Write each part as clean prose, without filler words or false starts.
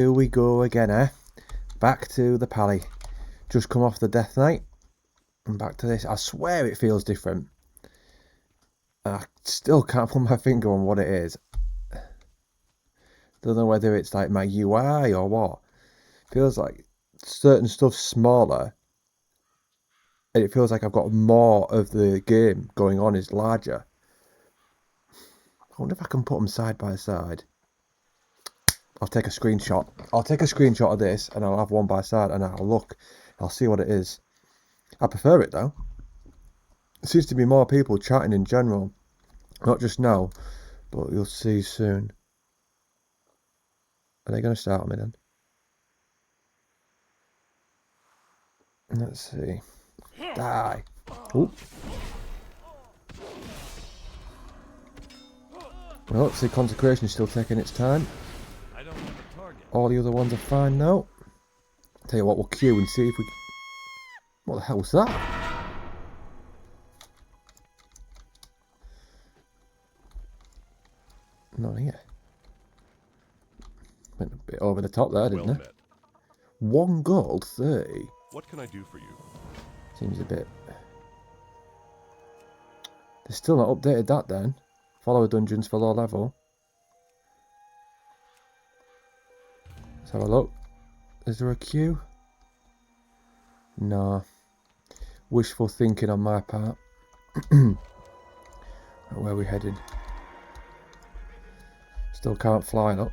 Here we go again, eh? Back to the Pally. Just come off the Death Knight. And back to this. I swear it feels different. I still can't put my finger on what it is. Don't know whether it's like my UI or what. Feels like certain stuff's smaller. And it feels like I've got more of the game going on is larger. I wonder if I can put them side by side. I'll take a screenshot. I'll take a screenshot of this and I'll have one by side and I'll look. I'll see what it is. I prefer it though. There seems to be more people chatting in general. Not just now, but you'll see soon. Are they going to start me then? Let's see. Die. Oop. Well, let's see. Consecration is still taking its time. All the other ones are fine now. Tell you what, we'll queue and see if we... What the hell was that? Not here. Went a bit over the top there, didn't it? 1 gold, 30. What can I do for you? Seems a bit... They're still not updated that then. Follower dungeons for low level. Let's have a look. Is there a queue? No. Wishful thinking on my part. Where are we heading? Still can't fly though.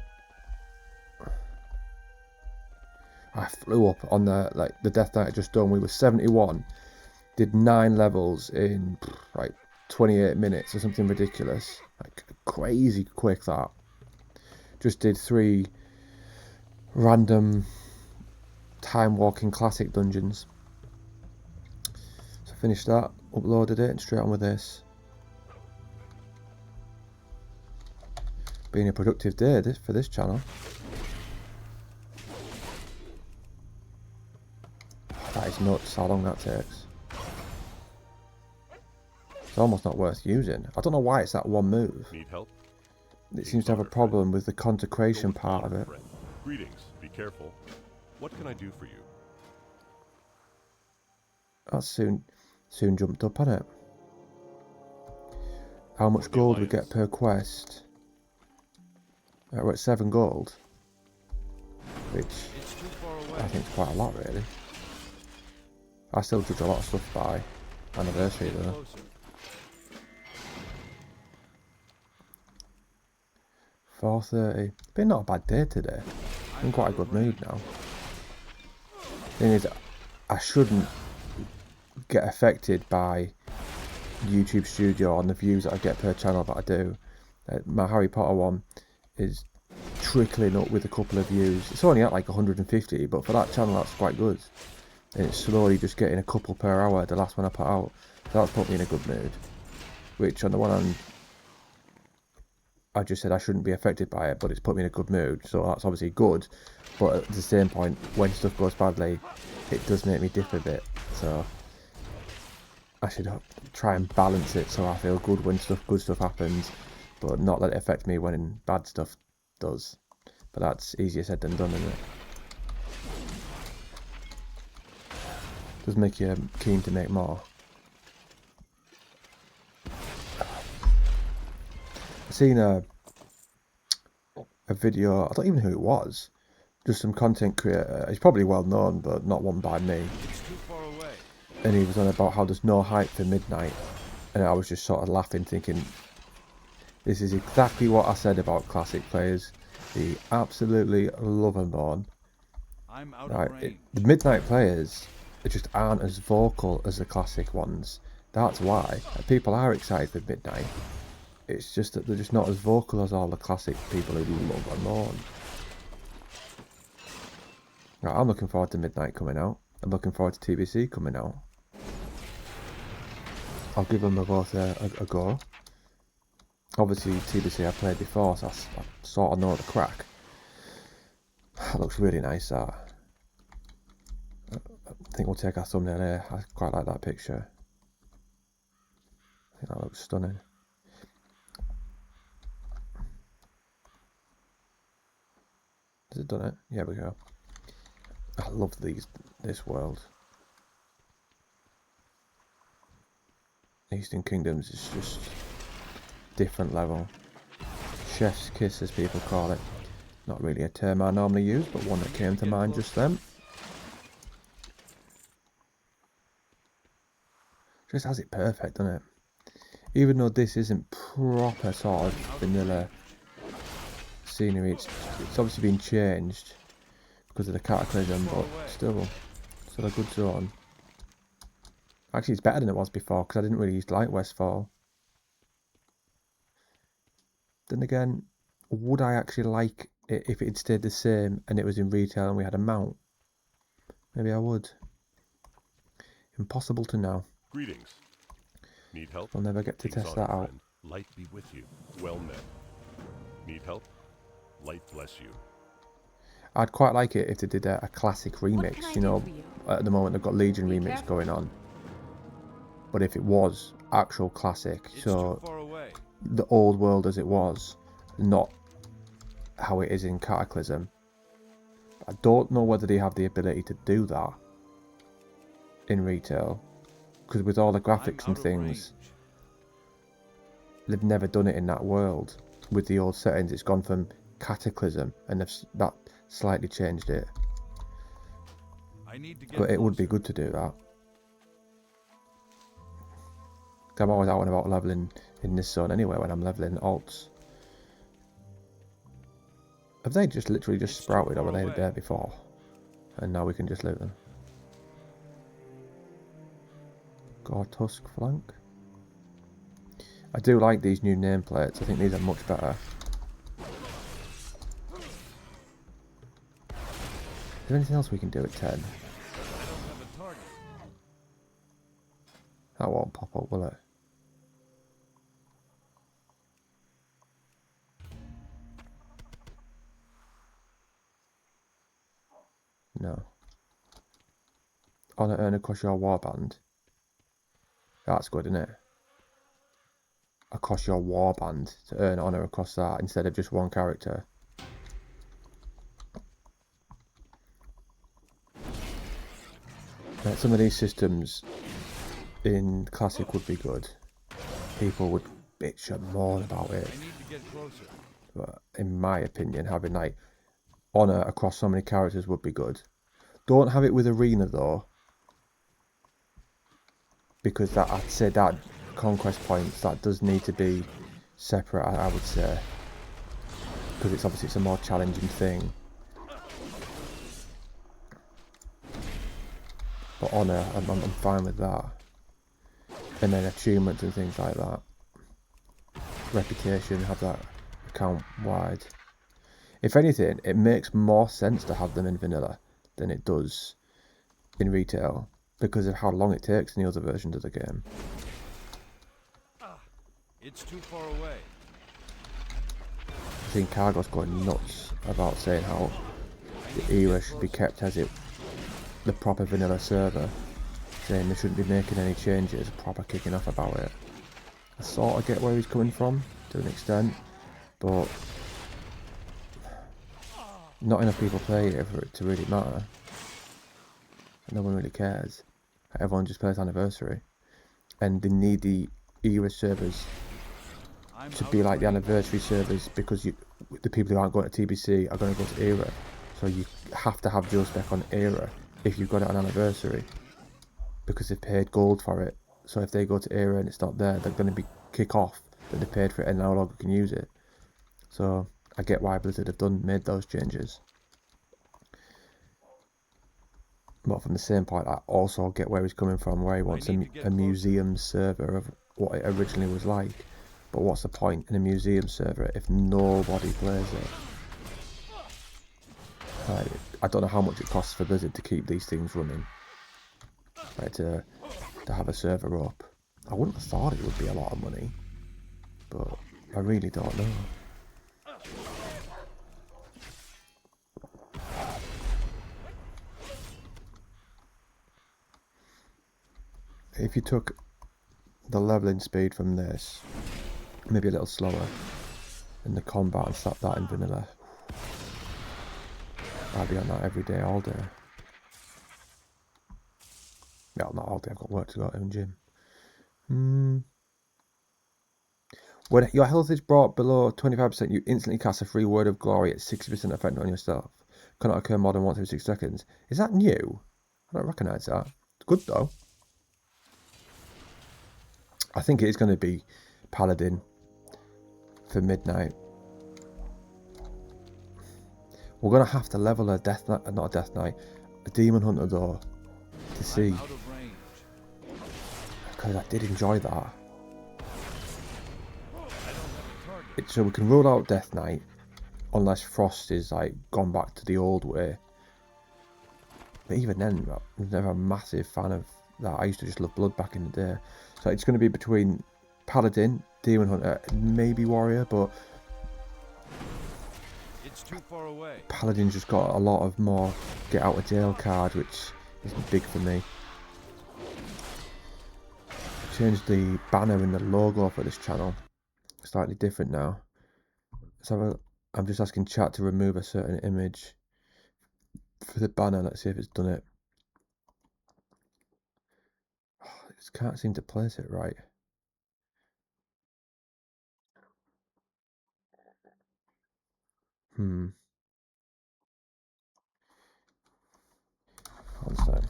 I flew up on the Death Knight I just done. We were 71. Did 9 levels in like 28 minutes or something ridiculous. Like crazy quick that. Just did 3 random time walking classic dungeons. So finished that, uploaded it, and straight on with this. Been a productive day for this channel. That is nuts how long that takes. It's almost not worth using. I don't know why it's that one move. Need help? It seems to have a problem with the consecration part of it. Greetings. Be careful. What can I do for you? That's soon jumped up, hasn't it? How much gold we get per quest? We're at 7 gold, which I think is quite a lot really. I still judge a lot of stuff by anniversary though. $4.30. Been not a bad day today. In quite a good mood now. Thing is, I shouldn't get affected by YouTube Studio on the views that I get per channel that I do. My Harry Potter one is trickling up with a couple of views. It's only at like 150, but for that channel that's quite good. And it's slowly just getting a couple per hour, the last one I put out. So that's put me in a good mood. Which on the one hand, I just said I shouldn't be affected by it, but it's put me in a good mood. So that's obviously good. But at the same point, when stuff goes badly, it does make me dip a bit. So I should try and balance it so I feel good when good stuff happens, but not let it affect me when bad stuff does. But that's easier said than done, isn't it? Does make you keen to make more. I've seen a video, I don't even know who it was, just some content creator. He's probably well known, but not one by me. And he was on about how there's no hype for Midnight, and I was just sort of laughing, thinking, this is exactly what I said about classic players. They absolutely love them on. Right, the Midnight players just aren't as vocal as the classic ones. That's why people are excited for Midnight. It's just that they're just not as vocal as all the classic people who love them on. Right, I'm looking forward to Midnight coming out. I'm looking forward to TBC coming out. I'll give them both a go. Obviously TBC I played before, so I sort of know the crack. That looks really nice, that. I think we'll take our thumbnail here. I quite like that picture. I think that looks stunning. Has it done it? Yeah, we go. I love this world. Eastern Kingdoms is just different level. Chef's kiss, as people call it. Not really a term I normally use, but one that came to mind just then. Just has it perfect, doesn't it? Even though this isn't proper sort of vanilla scenery, it's obviously been changed because of the cataclysm, but still a good zone. Actually, it's better than it was before because I didn't really used to like Westfall. Then again, would I actually like it if it had stayed the same and it was in retail and we had a mount? Maybe I would. Impossible to know. Greetings. Need help? I'll never get to test that out. Friend. Light be with you. Well met. Need help? Light bless you. I'd quite like it if they did a classic remix, you know. At the moment they've got Legion remix going on. But if it was actual classic, so the old world as it was, not how it is in Cataclysm. I don't know whether they have the ability to do that in retail, because with all the graphics and things, they've never done it in that world. With the old settings, it's gone from Cataclysm, and that slightly changed it. But it would be good to do that. I'm always out and about leveling in this zone anyway when I'm leveling alts. Have they just literally just sprouted, or were they there before? And now we can just loot them. Gortusk flank. I do like these new nameplates. I think these are much better. Is there anything else we can do at 10? That won't pop up, will it? No. Honor earn across your warband. That's good, isn't it? Across your warband to earn honor across that instead of just one character. Some of these systems in Classic would be good. People would bitch and moan about it. But in my opinion, having like honor across so many characters would be good. Don't have it with Arena though, because that, I'd say that conquest points, that does need to be separate, I would say, because it's obviously a more challenging thing. But honor, I'm fine with that. And then achievements and things like that. Reputation, have that account wide. If anything, it makes more sense to have them in vanilla than it does in retail, because of how long it takes in the other versions of the game. It's too far away. I think Cargo's going nuts about saying how the era should be kept as the proper vanilla server, saying they shouldn't be making any changes, proper kicking off about it. I sort of get where he's coming from to an extent, but not enough people play it for it to really matter. No one really cares. Everyone just plays Anniversary, and they need the era servers to be like the Anniversary servers, because the people who aren't going to TBC are going to go to era, so you have to have dual spec on era if you've got it on Anniversary, because they've paid gold for it. So if they go to era and it's not there, they're going to be kick off that they paid for it and no longer can use it. So I get why Blizzard have made those changes. But from the same point, I also get where he's coming from, where he wants a museum server of what it originally was like. But what's the point in a museum server if nobody plays it? I don't know how much it costs for Blizzard to keep these things running. To have a server up. I wouldn't have thought it would be a lot of money, but I really don't know. If you took the leveling speed from this, maybe a little slower, and the combat, and slap that in vanilla, I'll be on that every day, all day. No, not all day. I've got work to go to in gym. When your health is brought below 25%, you instantly cast a free word of glory at 60% effect on yourself. Cannot occur more than once every 6 seconds. Is that new? I don't recognise that. It's good though. I think it is going to be Paladin for midnight. We're going to have to level a Death Knight, not a Death Knight, a Demon Hunter though, to see. Because I did enjoy that. So we can rule out Death Knight, unless Frost is like gone back to the old way. But even then, I was never a massive fan of that. I used to just love Blood back in the day. So it's going to be between Paladin, Demon Hunter, maybe Warrior, but It's too far away. Paladin's just got a lot of more get out of jail card, which isn't big for me. Changed the banner and the logo for this channel. Slightly different now. So I'm just asking chat to remove a certain image for the banner. Let's see if it's done it. I just can't seem to place it right. One sec.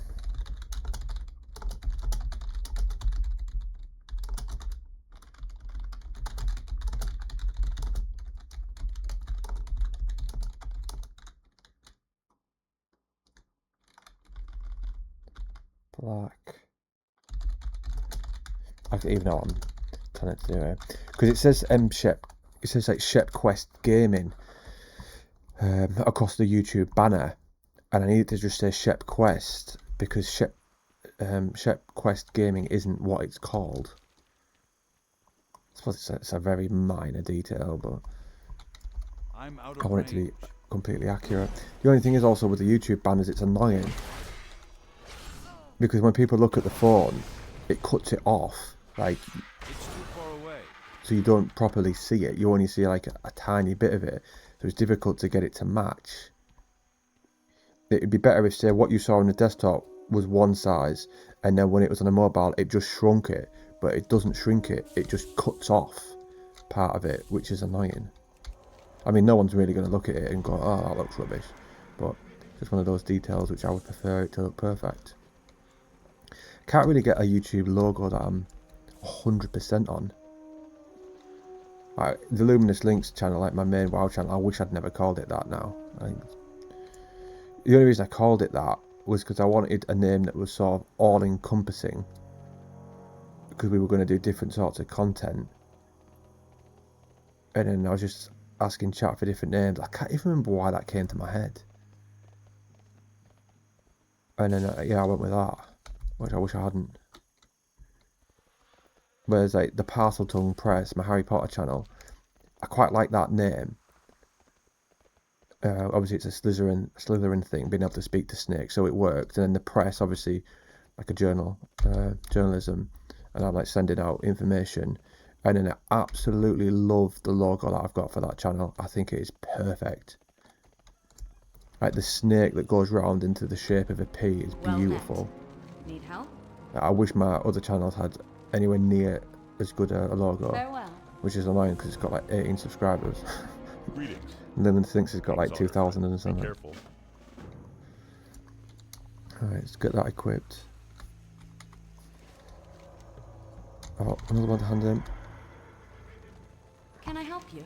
Black. I don't even know what I'm telling it to do here. Because it says Shep. It says like Shep Quest Gaming across the YouTube banner, and I need it to just say Shep Quest because Shep Quest Gaming isn't what it's called. I suppose it's a very minor detail, but I want it to be completely accurate. The only thing is also with the YouTube banners, it's annoying because when people look at the phone, it cuts it off. Like, It's too far away. so you don't properly see it. You only see like a tiny bit of it. So it's difficult to get it to match. It'd be better if, say, what you saw on the desktop was one size, and then when it was on a mobile, it just shrunk it. But it doesn't shrink it. It just cuts off part of it, which is annoying. I mean, no one's really going to look at it and go, oh, that looks rubbish. But just one of those details which I would prefer it to look perfect. Can't really get a YouTube logo that I'm 100% on. Like, the Luminous Links channel, like my main WoW channel, I wish I'd never called it that now. The only reason I called it that was because I wanted a name that was sort of all-encompassing. Because we were going to do different sorts of content. And then I was just asking chat for different names. I can't even remember why that came to my head. And then, yeah, I went with that. Which I wish I hadn't. Whereas, like, the Parseltongue Press, my Harry Potter channel, I quite like that name. Obviously, it's a Slytherin thing, being able to speak to snakes, so it worked. And then the press, obviously, like a journal, journalism, and I'm like sending out information. And then I absolutely love the logo that I've got for that channel. I think it is perfect. Like the snake that goes round into the shape of a P is beautiful. Need help? I wish my other channels had anywhere near as good a logo. Farewell. Which is annoying because it's got like 18 subscribers. Greetings. Lemon thinks it's got like 2,000 and Be something. careful. Alright, let's get that equipped. Oh, another one to hand in. Can I help you?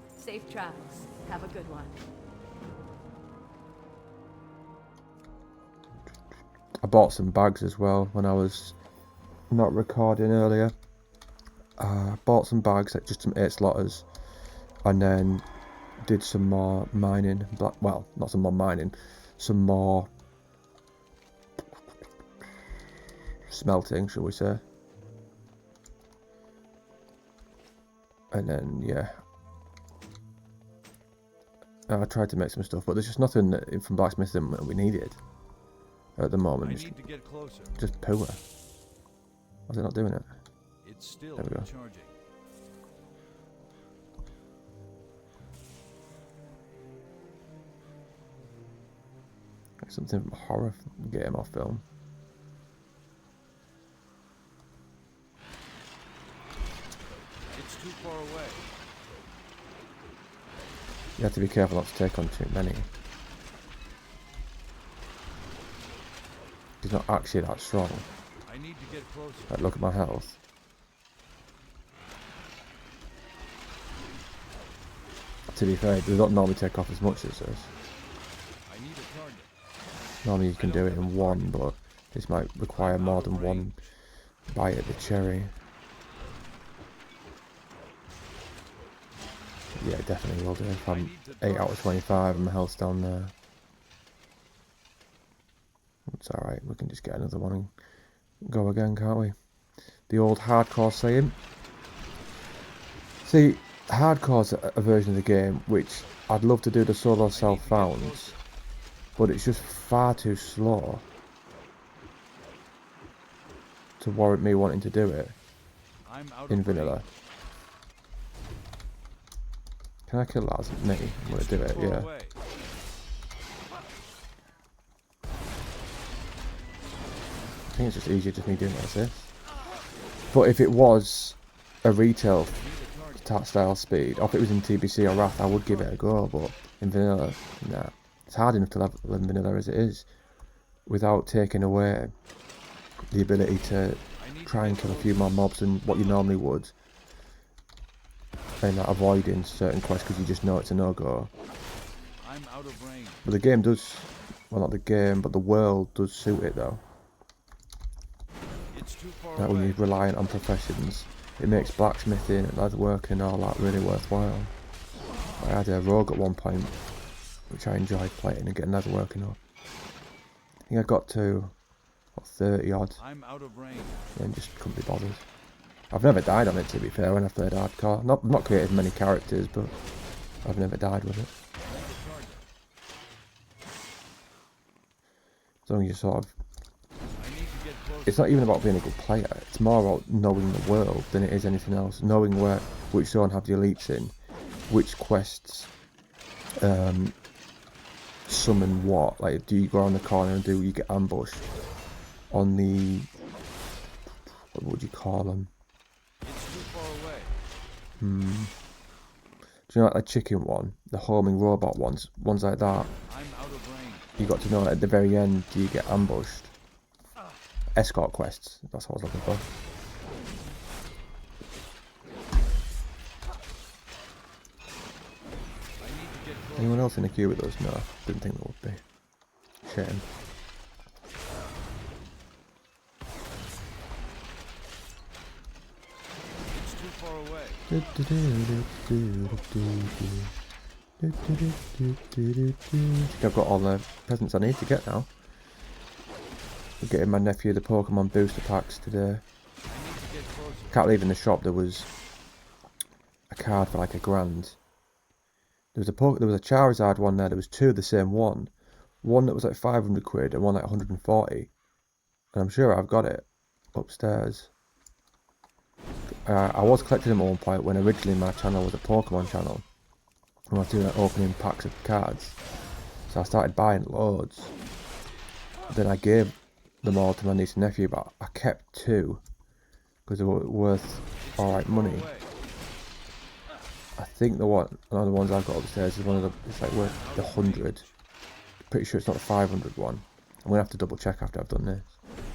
Safe travels. Have a good one. I bought some bags as well when I was not recording earlier. I bought some bags, like just some 8 slotters, and then did some more mining. Well, not some more mining, some more smelting, shall we say. And then, yeah, I tried to make some stuff, but there's just nothing from blacksmithing that we needed at the moment. I need to get closer. Just poor. Was it not doing it? It's still There we go. charging. Like something from a horror game or film. It's too far away. You have to be careful not to take on too many. He's not actually that strong. I need to get closer. Like, look at my health. To be fair, they don't normally take off as much as this. I need a target. Normally you can do it in one, but this might require more than one bite at the cherry. Yeah, it definitely will do. If I'm 8 out of 25 and my health's down there. It's alright, we can just get another one and go again, can't we? The old hardcore saying. See, hardcore's a version of the game which I'd love to do the solo self-founds, but it's just far too slow to warrant me wanting to do it in vanilla. Can I kill that as me? I'm gonna do it, yeah. I think it's just easier just me doing it as this. But if it was a retail style speed, or if it was in TBC or Wrath, I would give it a go, but in vanilla, nah. It's hard enough to level in vanilla as it is, without taking away the ability to try and kill a few more mobs than what you normally would, and avoiding certain quests because you just know it's a no-go. But the game does, well, not the game, but the world does suit it though. Like when you're reliant on professions, it makes blacksmithing and leatherworking and all that really worthwhile. I had a rogue at one point, which I enjoyed playing and getting leatherworking up. I think I got to, what, 30 odd, and just couldn't be bothered. I've never died on it, to be fair, when I've played hardcore. Not created many characters, but I've never died with it. As long as you sort of... It's not even about being a good player, it's more about knowing the world than it is anything else. Knowing which zone have the elites in, which quests summon what. Like, do you go around the corner and you get ambushed on the... what would you call them? Do you know, like the chicken one, the homing robot ones like that? You got to know at the very end, do you get ambushed? Escort quests, that's what I was looking for. Anyone else in the queue with us? No, didn't think there would be. Shame. I think I've got all the presents I need to get now. I'm getting my nephew the Pokemon booster packs today. Can't believe in the shop there was a card for like £1,000. There was a Charizard one there. There was two of the same one. One that was like 500 quid and one like 140. And I'm sure I've got it upstairs. I was collecting them at one point when originally my channel was a Pokemon channel. And I was doing like opening packs of cards. So I started buying loads. Then I gave them all to my niece and nephew, but I kept two because they were worth alright money. I think one of the ones I've got upstairs is it's like worth the 100. Pretty sure it's not the 500 one. I'm gonna have to double check after I've done this.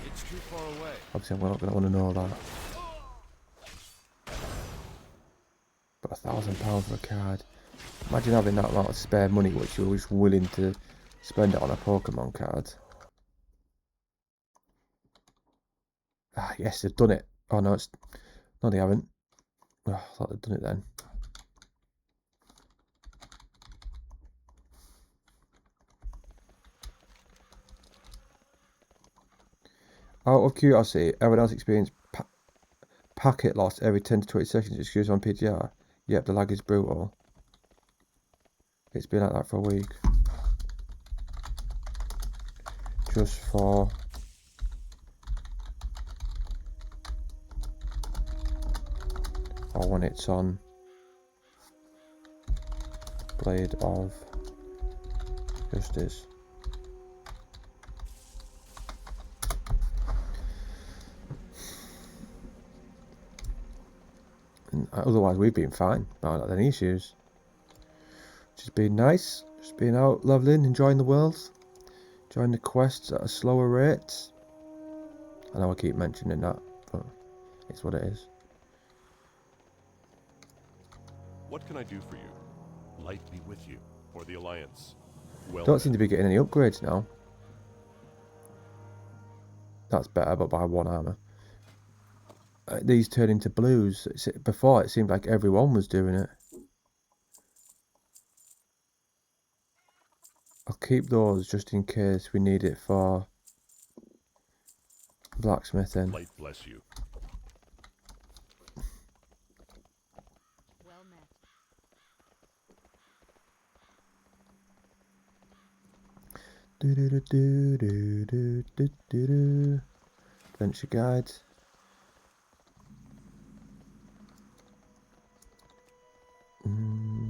It's too far away. Obviously I'm not gonna want to know that. But £1,000 for a card. Imagine having that amount of spare money which you're just willing to spend it on a Pokemon card. Ah, yes, they've done it. Oh no, no, they haven't. Oh, I thought they'd done it then. Out of curiosity, everyone else experienced packet loss every 10 to 20 seconds. Excuse on PTR. Yep, the lag is brutal. It's been like that for a week. Just for... or when it's on Blade of Justice. And otherwise, we've been fine. Not had any issues. Just being nice. Just being out, leveling, enjoying the world. Enjoying the quests at a slower rate. I know I keep mentioning that, but it's what it is. What can I do for you? Light be with you, for the Alliance. Well Don't met. seem to be getting any upgrades now. That's better, but by 1 armor. These turn into blues. Before, it seemed like everyone was doing it. I'll keep those just in case we need it for blacksmithing. Light bless you. Well met. Do do do do do do do do do. Adventure guide.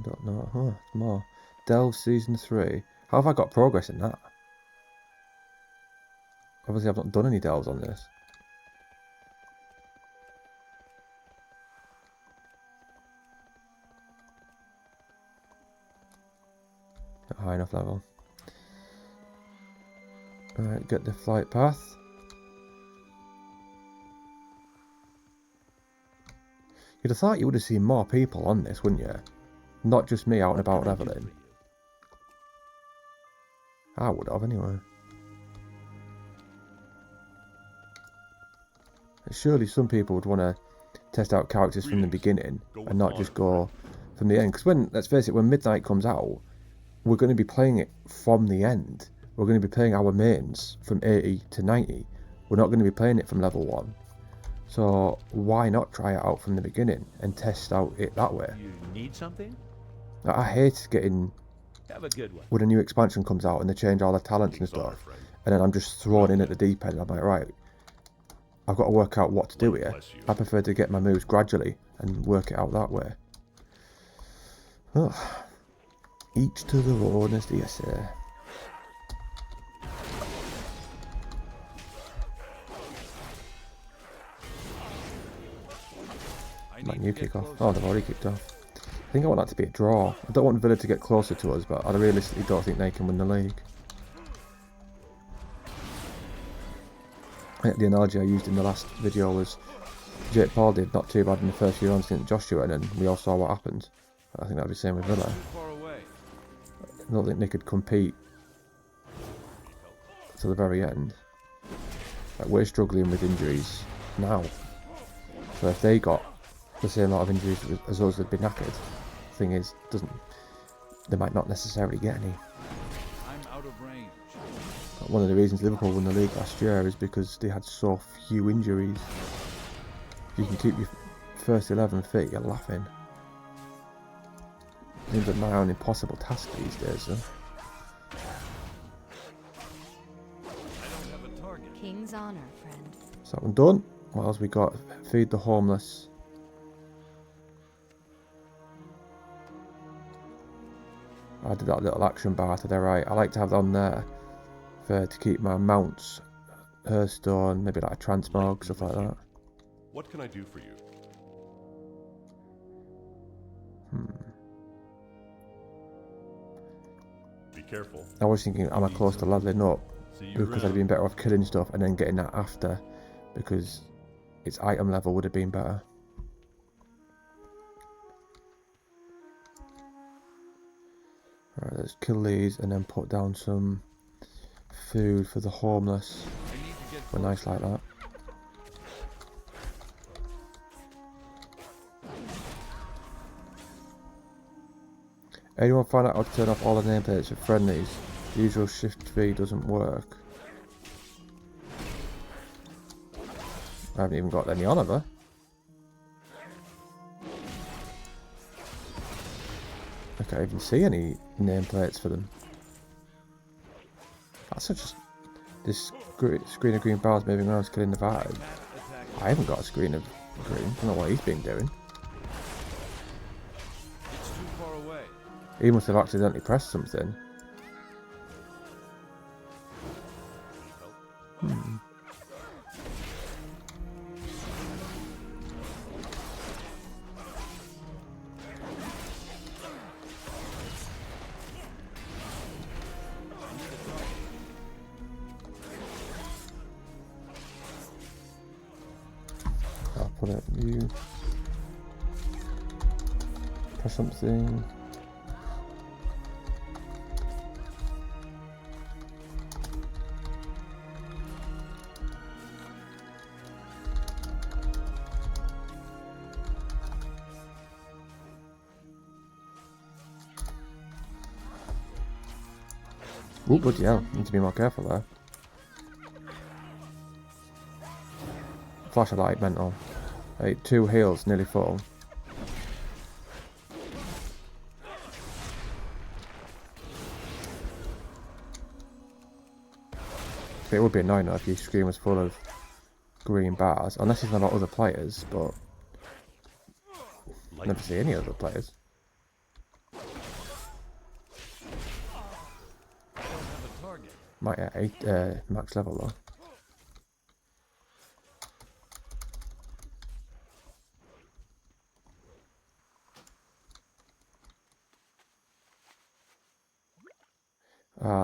Don't know. Huh, more. Delve season 3. How have I got progress in that? Obviously, I've not done any delves on this. At high enough level. Alright, get the flight path. You'd have thought you would have seen more people on this, wouldn't you? Not just me out and about leveling. I would have, anyway. Surely some people would want to test out characters from the beginning and not just go from the end. Because when, let's face it, when Midnight comes out, we're going to be playing it from the end. We're going to be playing our mains from 80 to 90. We're not going to be playing it from level 1. So why not try it out from the beginning and test out it that way? You need something? I hate getting, Have a good one. when a new expansion comes out and they change all the talents and stuff, and then I'm just thrown in at the deep end. I'm like, right, I've got to work out what to do here. I prefer to get my moves gradually and work it out that way. Oh, each to their own, as they say. Might new kick off. Oh, they've already kicked off. I think I want that to be a draw. I don't want Villa to get closer to us, but I realistically don't think they can win the league. I think the analogy I used in the last video was Jake Paul did not too bad in the first few rounds against Joshua, and then we all saw what happened. I think that'd be the same with Villa. I don't think they could compete to the very end. Like, we're struggling with injuries now. So if they got the same amount of injuries as us, they'd be knackered. Thing is, they might not necessarily get any. I'm out of range. One of the reasons Liverpool won the league last year is because they had so few injuries. If you can keep your first 11 fit, you're laughing. Seems like my own impossible task these days, though. King's honor, friend. So that one done. What else we got? Feed the homeless. I did that little action bar to the right. I like to have that on there to keep my mounts, Hearthstone, maybe like a transmog, stuff like that. What can I do for you? Be careful. I was thinking, am I close to leveling up? Because I'd been better off killing stuff and then getting that after, because its item level would have been better. Alright, let's kill these and then put down some food for the homeless. We're nice like that. Anyone find out how to turn off all the nameplates for friendlies? The usual shift V doesn't work. I haven't even got any on, have I? I can't even see any nameplates for them. That's such a... This screen of green bars moving around is killing the vibe. I haven't got a screen of green. I don't know what he's been doing. It's too far away. He must have accidentally pressed something. put it? You press something. Oh, bloody hell. Need to be more careful there. Flash of light, mental. 2 heals, nearly full. It would be annoying though if your screen was full of green bars, unless it's about other players, but never see any other players. Might at 8 max level though.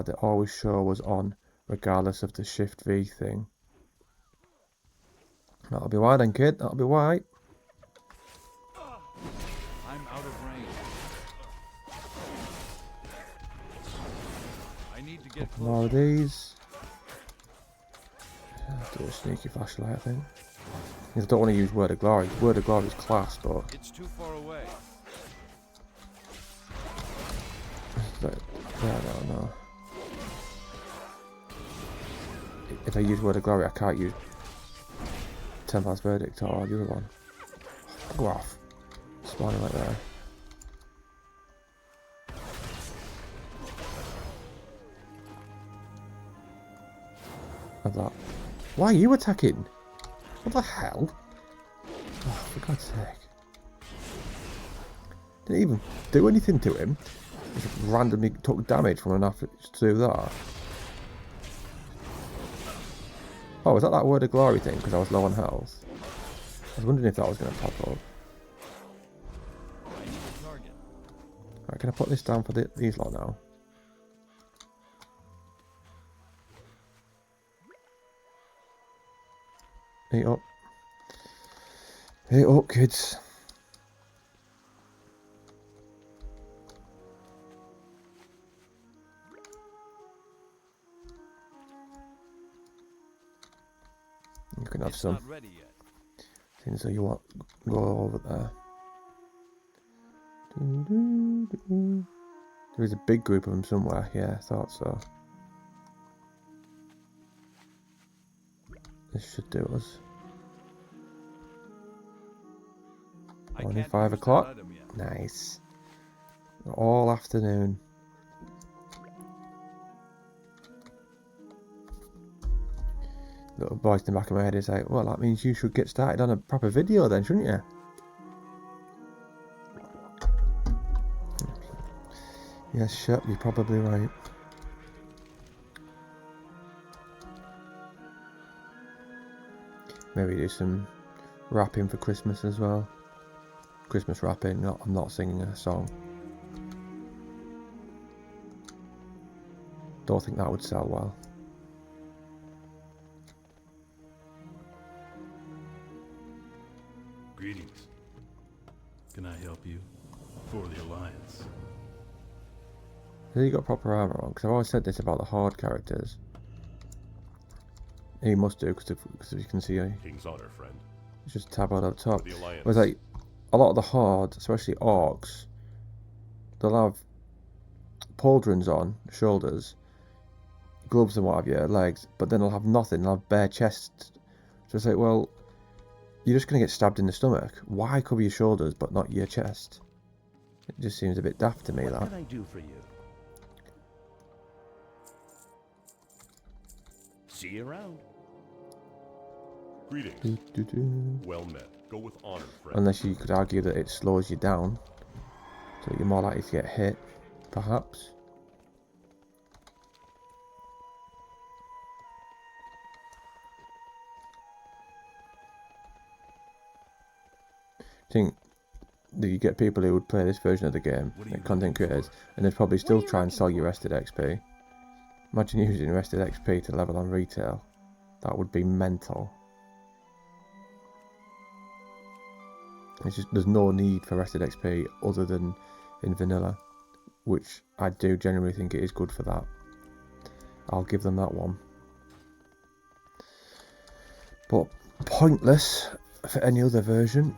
The always show was on regardless of the shift V thing. That'll be why then, kid. That'll be why. I'm out of range. I need to get More of closer. these. Do a sneaky flashlight, I think. I don't want to use Word of Glory. Word of Glory is class, but It's too far away. I don't know. If I use Word of Glory, I can't use Templar's Verdict or the other one. Go off. Spawning right there. Like that. Why are you attacking? What the hell? Oh, for God's sake. Didn't even do anything to him. Just randomly took damage from enough to do that. Oh, was that Word of Glory thing? Because I was low on health. I was wondering if that was going to pop up. I need a target. Right, can I put this down for these lot now? Eat up. Eat up, kids. You can have It's some. not ready yet. Seems like you want go over there. There is a big group of them somewhere. Yeah, I thought so. This should do us. Only 5 o'clock. Nice. All afternoon. Little voice in the back of my head is like, well, that means you should get started on a proper video then, shouldn't you? Yes, shut, you're probably right. Maybe do some rapping for Christmas as well. Christmas rapping, I'm not singing a song. Don't think that would sell well. Greetings. Can I help you? For the Alliance. Has he got proper armor on? Because I've always said this about the horde characters. He must do, because you can see King's honor, friend. it's just tab out up top. For the Alliance. Whereas like a lot of the horde, especially orcs, they'll have pauldrons on shoulders, gloves and what have you, legs, but then they'll have nothing. They'll have bare chests. So it's like, well, you're just gonna get stabbed in the stomach. Why cover your shoulders but not your chest? It just seems a bit daft to me. What That. can I do for you? See you around. Greetings. Do-do-do. Well met. Go with honor, friend. Unless you could argue that it slows you down, so you're more likely to get hit, perhaps. I think that you get people who would play this version of the game, like content creators, and they'd probably still try and sell you rested XP. Imagine using rested XP to level on retail. That would be mental. It's just there's no need for rested XP other than in vanilla, which I do generally think it is good for that. I'll give them that one. But pointless for any other version.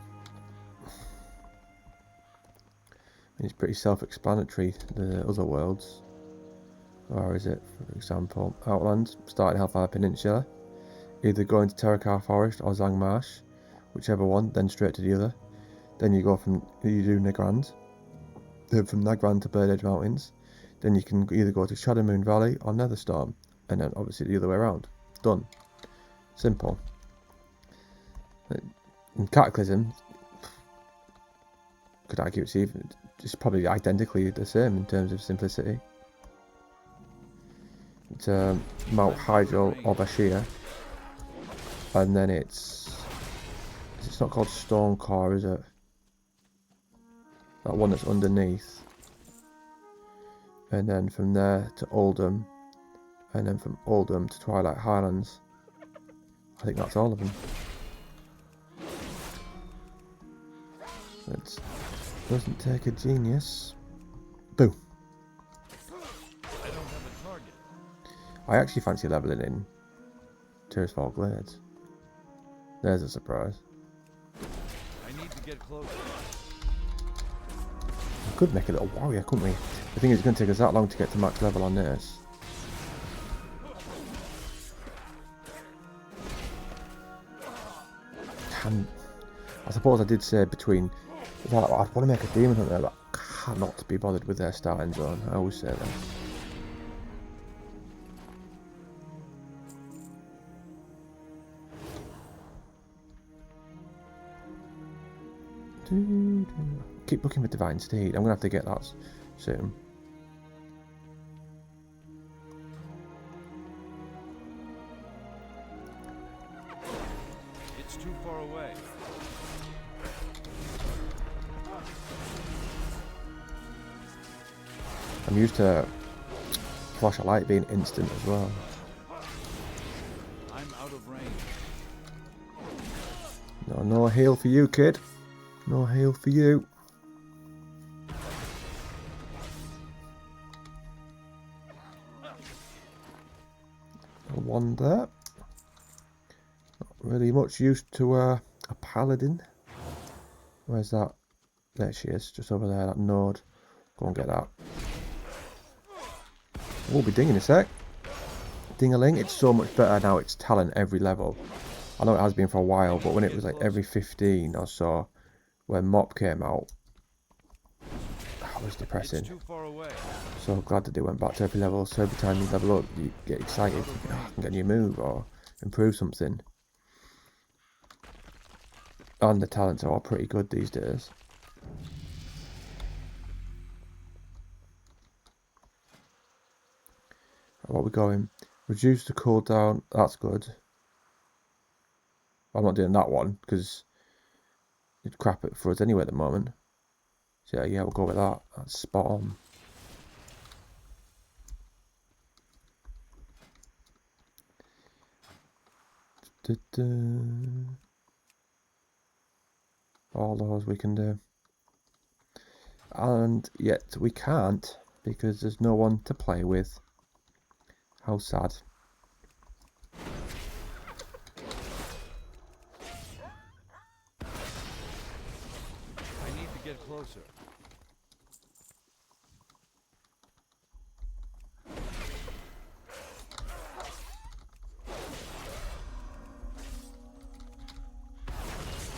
It's pretty self-explanatory, the other worlds. Or is it, for example, Outland, start in Hellfire Peninsula. Either go into Terakar Forest or Zang Marsh, whichever one, then straight to the other. Then you do Nagrand. Then from Nagrand to Blade Edge Mountains. Then you can either go to Shadowmoon Valley or Netherstorm. And then obviously the other way around. Done. Simple. In Cataclysm, could argue it's probably identically the same in terms of simplicity. It's Mount Hydro or Bashir, and then it's not called Stonecore, is it? That one that's underneath, and then from there to Oldham, and then from Oldham to Twilight Highlands. I think that's all of them. It doesn't take a genius. Boo. I don't have a target. I actually fancy leveling in Tirisfal Glades. There's a surprise. I need to get closer. We could make a little warrior, couldn't we? The thing is, it's going to take us that long to get to max level on this. I suppose I did say between... I'd want to make a demon hunter, but I cannot be bothered with their starting zone. I always say that. Keep looking for Divine Steed. I'm going to have to get that soon. It's too far away. I'm used to Flash of Light being instant as well. I'm out of range. No heal for you, kid. No heal for you. One there. Not really much use to a paladin. Where's that? There she is, just over there, that node. Go and get that. We'll be dinging a sec. Ding-a-ling, it's so much better now, it's talent every level. I know it has been for a while, but when it was like every 15 or so, when Mop came out, that was depressing. It's too far away. So glad that they went back to every level, so every time you level up, you get excited, you think, oh, I can get a new move or improve something. And the talents are all pretty good these days. What are we going? Reduce the cooldown, that's good. I'm not doing that one because it's crap it for us anyway at the moment. So yeah, we'll go with that. That's spot on. All those we can do. And yet we can't because there's no one to play with. How sad. I need to get closer.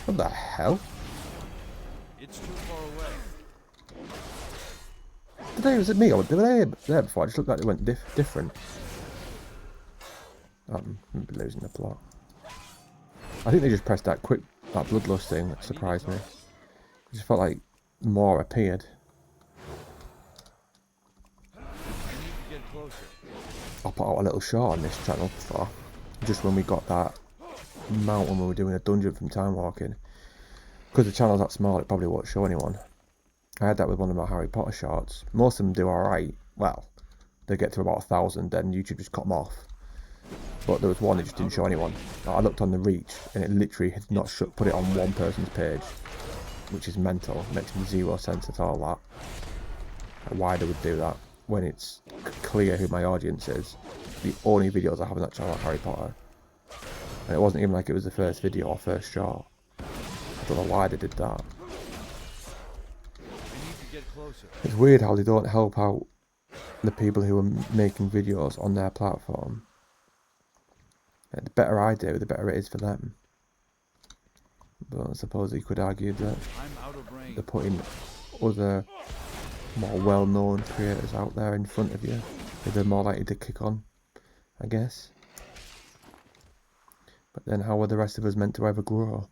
What the hell? It's too far away. Was it me or were they there before? I just looked like they went different. I'm losing the plot. I think they just pressed that bloodlust thing that surprised me. It just felt like more appeared. I need to get closer. I put out a little short on this channel before, just when we got that mountain when we were doing a dungeon from time walking. Because the channel's that small, it probably won't show anyone. I had that with one of my Harry Potter shorts. Most of them do alright. Well, they get to about 1,000, then YouTube just cut them off. But there was one that just didn't show anyone. I looked on the reach, and it literally had not put it on one person's page. which is mental. It makes zero sense at all, that. And why they would do that when it's clear who my audience is. The only videos I have on that channel are Harry Potter. And it wasn't even like it was the first video or first short. I don't know why they did that. I need to get closer. It's weird how they don't help out the people who are making videos on their platform. The better I do, the better it is for them. But I suppose you could argue that I'm out of range. they're putting other more well-known creators out there in front of you, who they're more likely to kick on, I guess. But then how are the rest of us meant to ever grow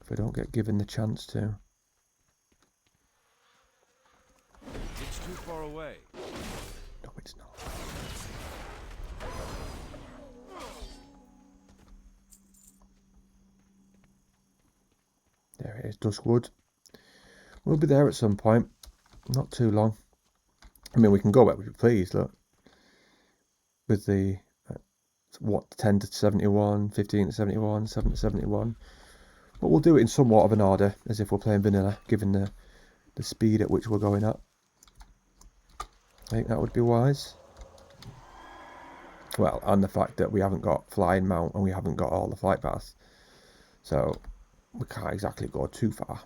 if we don't get given the chance to? It's too far away. No, it's not. There it is, Duskwood. We'll be there at some point. Not too long. I mean, we can go where we please, look. With the, what, 10 to 71, 15 to 71, 7 to 71. But we'll do it in somewhat of an order, as if we're playing vanilla, given the speed at which we're going up. I think that would be wise. Well, and the fact that we haven't got flying mount and we haven't got all the flight paths. So, we can't exactly go too far.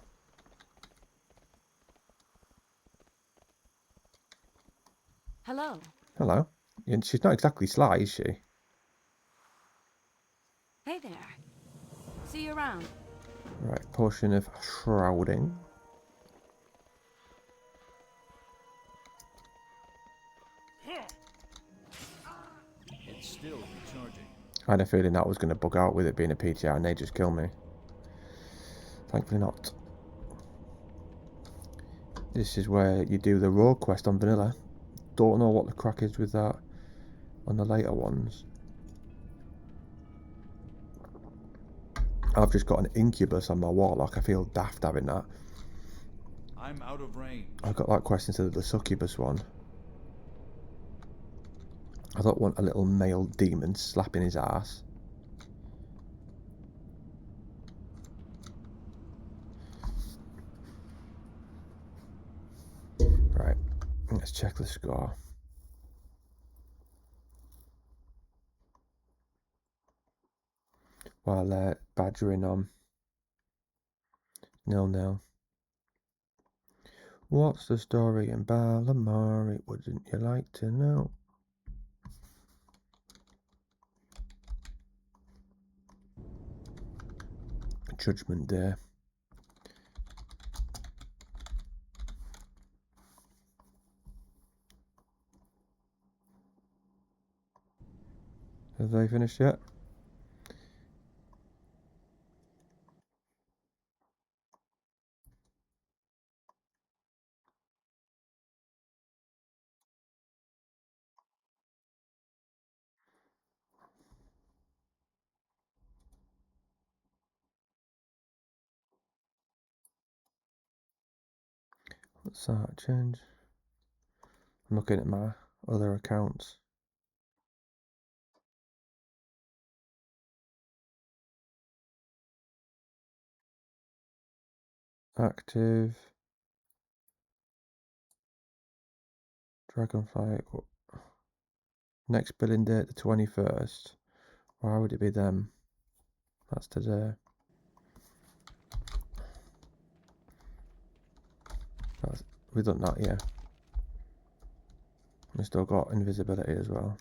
Hello. Hello. And she's not exactly sly, is she? Hey there. See you around. Right, potion of shrouding. It's still recharging. I had a feeling that was going to bug out with it being a PTR and they just kill me. Thankfully not. This is where you do the road quest on vanilla. Don't know what the crack is with that on the later ones. I've just got an incubus on my warlock. I feel daft having that. I'm out of range. I've got that quest instead of the succubus one. I don't want a little male demon slapping his ass. Right, let's check the score. While they're badgering on. 0-0. What's the story in Balamari? Wouldn't you like to know? Judgment Day. Have they finished yet? What's that? Change. I'm looking at my other accounts. Active. Dragonfly. Next billing date, the 21st. Why would it be them? That's today. We've done that, yeah. We've still got invisibility as well.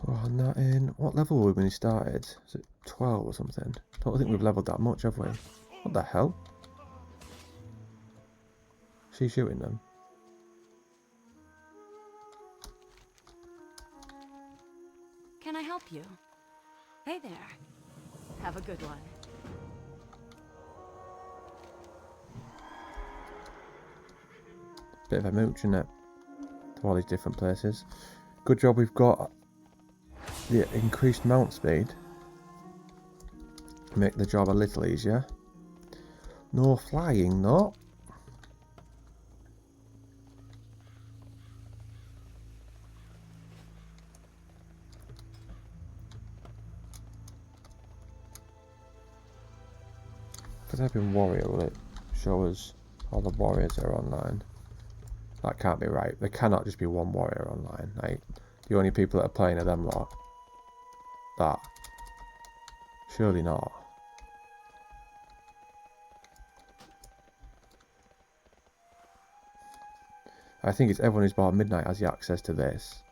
Oh, not in. What level were we when we started? Is it 12 or something? I don't think we've leveled that much, have we? What the hell? Is she shooting them? Can I help you? Hey there. Have a good one. Bit of a mooch, isn't it? To all these different places. Good job we've got the increased mount speed. Make the job a little easier. No flying, no. If I type in warrior, will it show us all the warriors that are online? That can't be right. There cannot just be one warrior online. Like, the only people that are playing are them lot. That. Surely not. I think it's everyone who's bought Midnight has the access to this.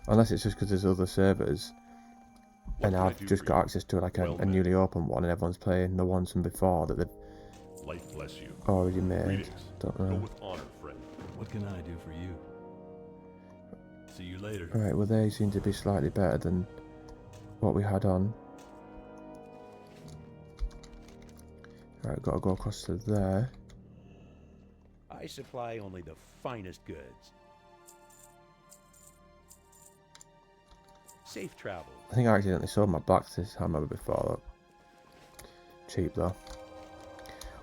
Unless it's just because there's other servers. And I've just got access to like a newly open one and everyone's playing the ones from before that they've Life bless you. already made. Greetings. Don't Go know. with honor, friend. What can I do for you? See you later. Alright, well they seem to be slightly better than what we had on. Alright, gotta go across to there. I supply only the finest goods. Safe travel. I think I accidentally sold my blacks this time over before. Look. Cheap though.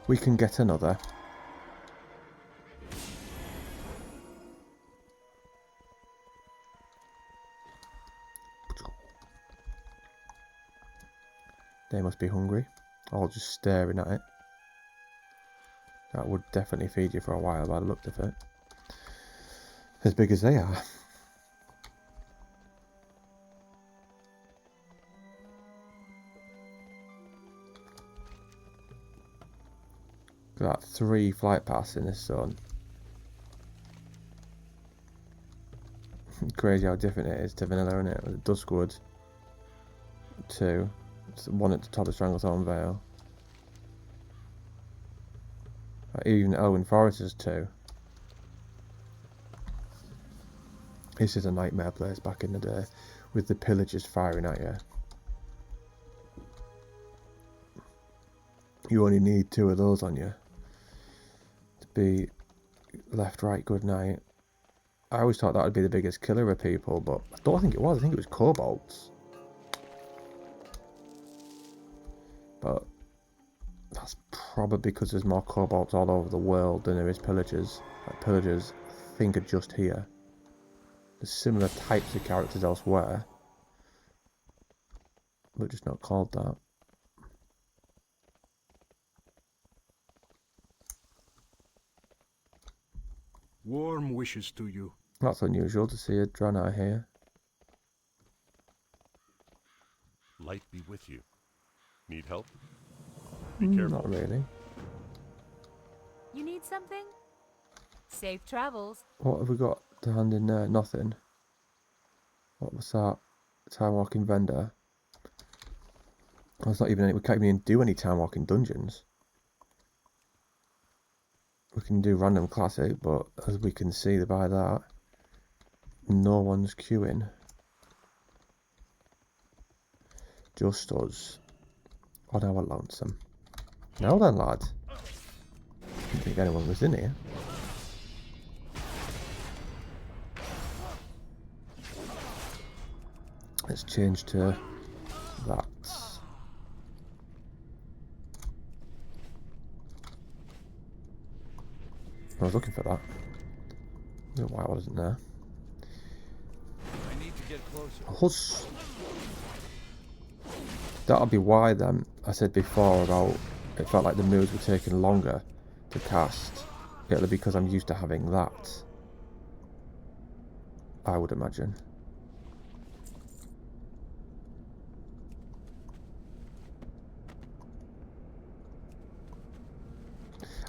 We can get another. They must be hungry. All just staring at it. That would definitely feed you for a while by the look of it. As big as they are. Got 3 flight paths in this zone. Crazy how different it is to vanilla, isn't it? With the Duskwood 2. It's one at the top of Stranglethorn Vale. Even Elwyn Forest is 2. This is a nightmare place back in the day, with the pillagers firing at you. You only need 2 of those on you to be left, right, good night. I always thought that would be the biggest killer of people, but I don't think it was. I think it was kobolds. But that's probably because there's more kobolds all over the world than there is pillagers. Like, pillagers, I think, are just here. There's similar types of characters elsewhere, but just not called that. Warm wishes to you. That's unusual to see a Draenei here. Light be with you. Need help? Be careful. Not really. You need something? Safe travels. What have we got to hand in there? Nothing. What was that? Time walking vendor. Oh, it's not even any, we can't even do any time walking dungeons. We can do random classic, but as we can see by that, no one's queuing. Just us. On our lonesome. Now then, lad. Didn't think anyone was in here. Let's change to that. I was looking for that. I don't know why I wasn't there. I need to get closer. Huss. That'll be why then I said before about it felt like the moves were taking longer to cast. It'll be because I'm used to having that. I would imagine.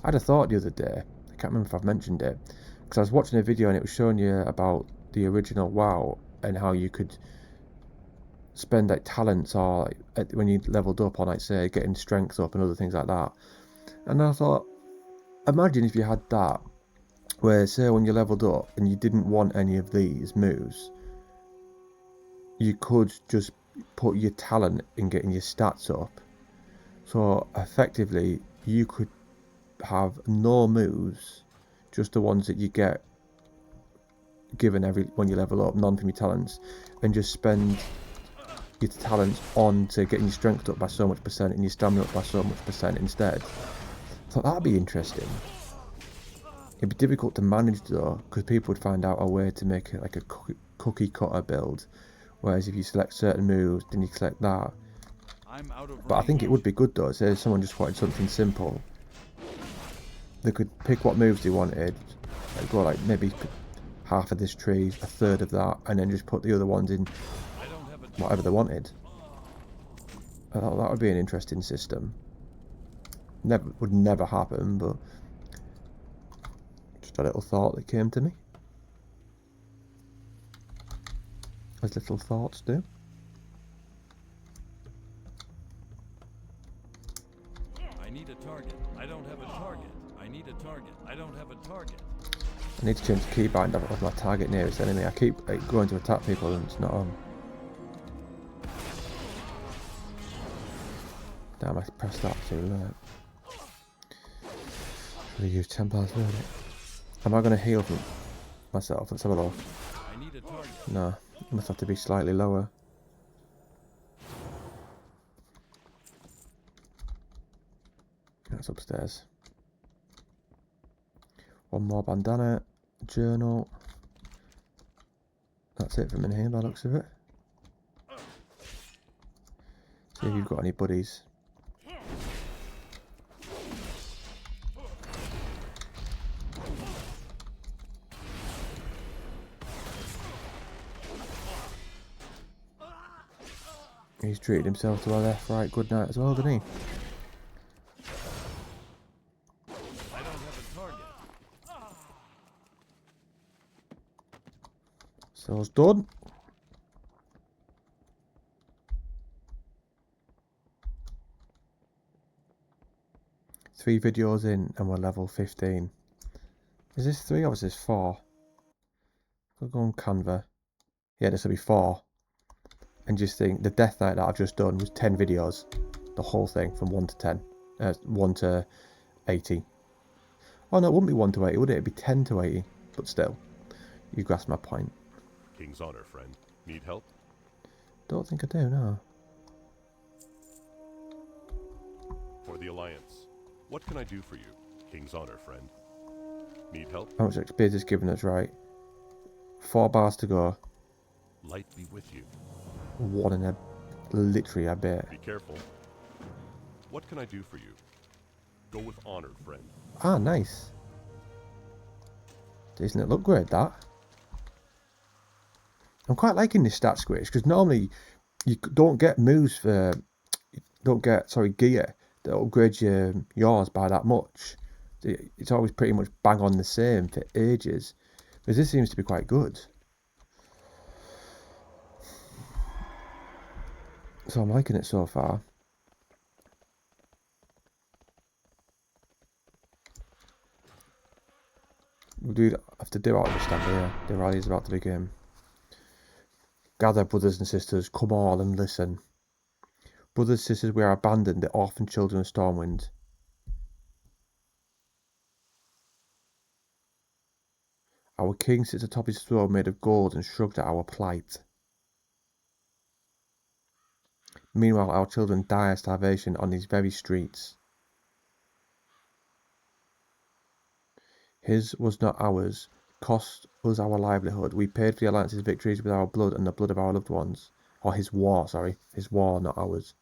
I had a thought the other day, I can't remember if I've mentioned it, because I was watching a video and it was showing you about the original WoW and how you could spend like talents or like, when you leveled up on like say getting strength up and other things like that. And I thought, imagine if you had that, where say when you leveled up and you didn't want any of these moves, you could just put your talent in getting your stats up. So effectively you could have no moves, just the ones that you get given every when you level up, none from your talents, and just spend your talents on to getting your strength up by so much percent and your stamina up by so much percent instead. I thought that'd be interesting. It'd be difficult to manage though, because people would find out a way to make it like a cookie cutter build. Whereas if you select certain moves, then you select that. I'm out of But I think it range. would be good though, say if someone just wanted something simple. They could pick what moves they wanted, like go like maybe half of this tree, a third of that, and then just put the other ones in I don't have a whatever they wanted. I thought that would be an interesting system. Would never happen, but just a little thought that came to me. As little thoughts do. I need a target. I don't have a target. I need a target. I don't have a target. I need to change the keybind of my target nearest enemy. I keep going to attack people and it's not on. Damn, I pressed that too late. Should have used Templar's Verdict. Am I going to heal from myself? Let's have a look. I need a target. No, it must have to be slightly lower. That's upstairs. One more bandana, journal. That's it from in here by the looks of it. See if you've got any buddies. He's treated himself to a left, right, good night as well, didn't he? I don't have a target. So it's done. Three videos in and we're level 15. Is this 3 or is this 4? I'll go on Canva. Yeah, this will be 4. And just think, the Death Knight that I've just done was 10 videos. The whole thing from 1 to 10. 1 to 80. Oh no, it wouldn't be 1 to 80, would it? It'd be 10 to 80. But still, you grasp my point. King's honor, friend. Need help? Don't think I do, no. For the Alliance. What can I do for you? King's honor, friend. Need help? How much XP is this giving us, right? 4 bars to go. Light be with you. 1 and literally a bit. Be careful. What can I do for you? Go with honor, friend. Ah, nice. Doesn't it look great, that? I'm quite liking this stat squish, because normally you don't get moves for... Don't get, sorry, gear that upgrades yours by that much. It's always pretty much bang on the same for ages. But this seems to be quite good. So I'm liking it so far. We do have to do all this stuff here. The rally is about to begin. Gather, brothers and sisters, come all and listen. Brothers and sisters, we are abandoned, the orphan children of Stormwind. Our king sits atop his throne made of gold and shrugged at our plight. Meanwhile, our children die of starvation on these very streets. His was not ours, cost us our livelihood. We paid for the Alliance's victories with our blood and the blood of our loved ones. Or his war, sorry. His war, not ours.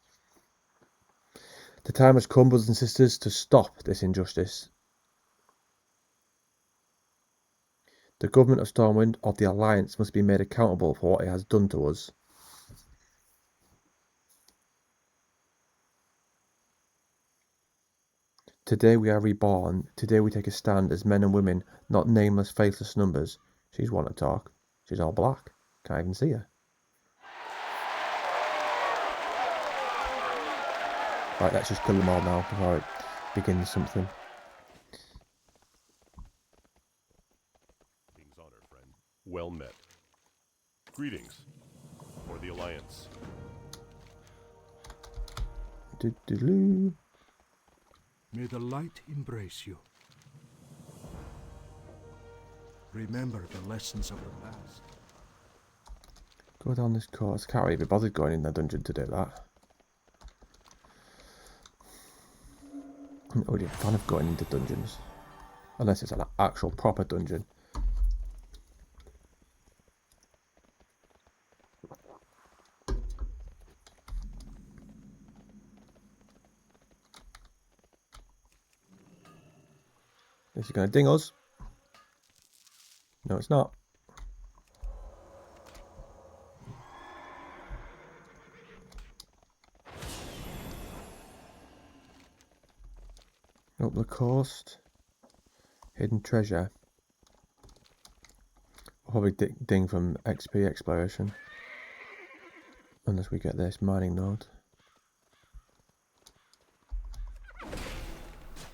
The time has come, brothers and sisters, to stop this injustice. The government of Stormwind, or the Alliance, must be made accountable for what it has done to us. Today we are reborn. Today we take a stand as men and women, not nameless, faithless numbers. She's one to talk. She's all black. Can't even see her. Right, let's just kill them all now before it begins something. King's honor, friend. Well met. Greetings. For the Alliance. Do-do-do. May the light embrace you. Remember the lessons of the past. Go down this course. Can't really be bothered going in the dungeon to do that. I'm not really a fan of going into dungeons. Unless it's an actual proper dungeon. Is he going to ding us? No, it's not. Up the coast. Hidden treasure. Probably ding from XP exploration. Unless we get this mining node.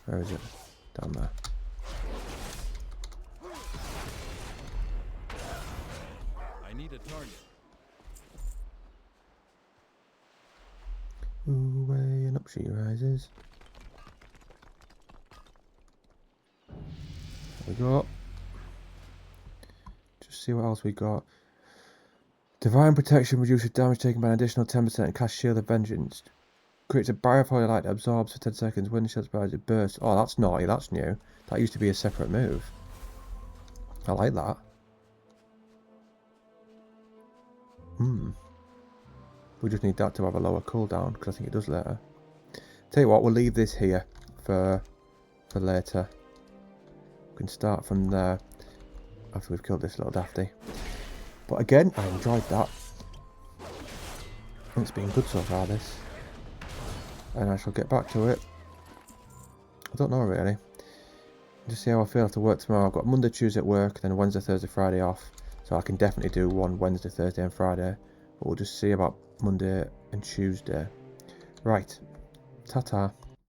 Where is it? Down there. I need a target. Ooh, way and up she rises. There we go. Just see what else we got. Divine protection reduces damage taken by an additional 10% and cast shield of vengeance. Creates a barrier for light that absorbs for 10 seconds. When the shield's barrier it bursts. Oh, that's naughty. That's new. That used to be a separate move. I like that. We just need that to have a lower cooldown because I think it does later. Tell you what, we'll leave this here for later. We can start from there after we've killed this little dafty. But again, I enjoyed that. It's been good so far, this. And I shall get back to it. I don't know really. Just see how I feel after work tomorrow. I've got Monday, Tuesday at work, then Wednesday, Thursday, Friday off. So I can definitely do one Wednesday, Thursday and Friday. But we'll just see about Monday and Tuesday. Right. Ta-ta.